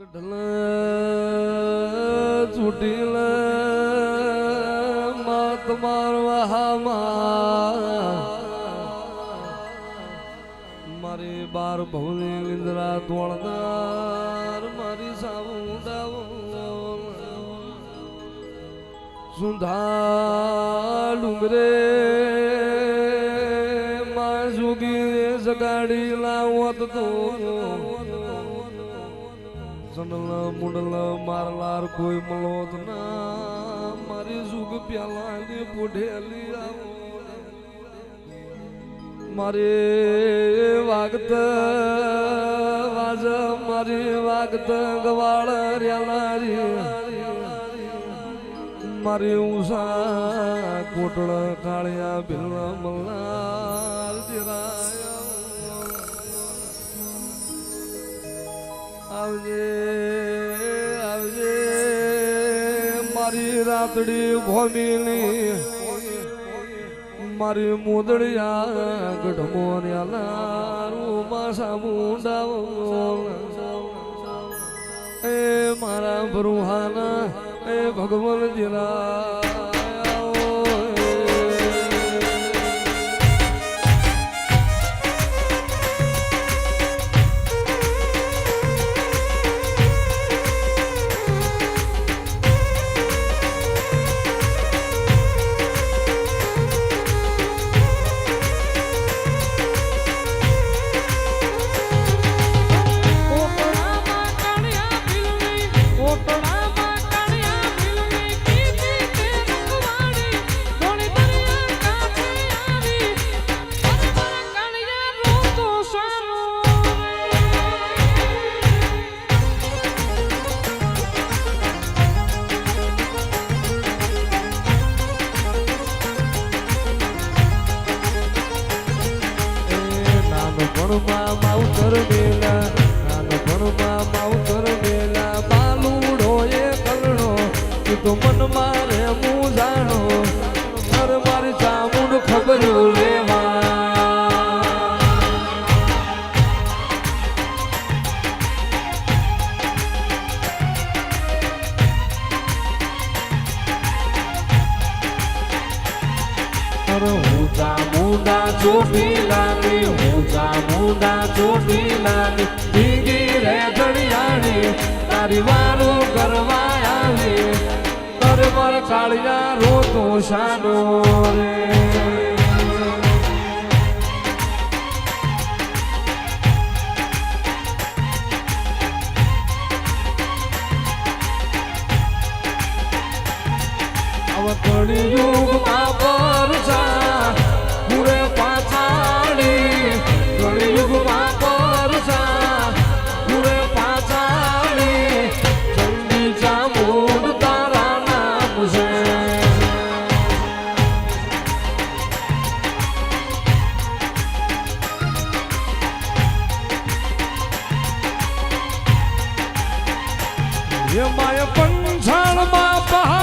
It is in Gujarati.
ગઢલ ચૂટીલ માત મારવા મારી બાર ભવની નિંદ્રા તોડનાર મારી સામુંડા સુંધા ડુંગરે માં જોગી જગાડી લાવત તો સનલ મુંડલ મારલાર કોઈ મલોત ના મારી જુગ પ્યાલાની પોઢેલી આવો મારે વાગત વાજ મારી વાગત ગવાળ રેલારી મારી ઉષા કોટળ કાળિયા ભીલ મલ્લાર આવજે આવજે મારી રાતડી ભોમીની મારી મોદડિયા ગઢમોર્યા માસા મુંડાવ એ મારા ભરુહાના એ ભગવાન જીરા માવતર મેલા નાનપણમાં માવતર મેલા બાલુડો એ કરણો તું તો મન મારે હું જાણો અરે મારી ચામુંડ ખબર લેવા અરે હું ચામુંડા ચોટી લાગી મુંડા ચોટી લાની ભીગી રે ધડિયાણી તારી વારો કરવા આવી તારે માર કાળિયા રોતો શાનો રે અવ કળી યુગમાં પરસા પૂરે પાછાડી યુગમાં પરસા પૂરે પાછાડી ચંડી ચામુંડ તારા નામ છે એ માય પંચાળમાં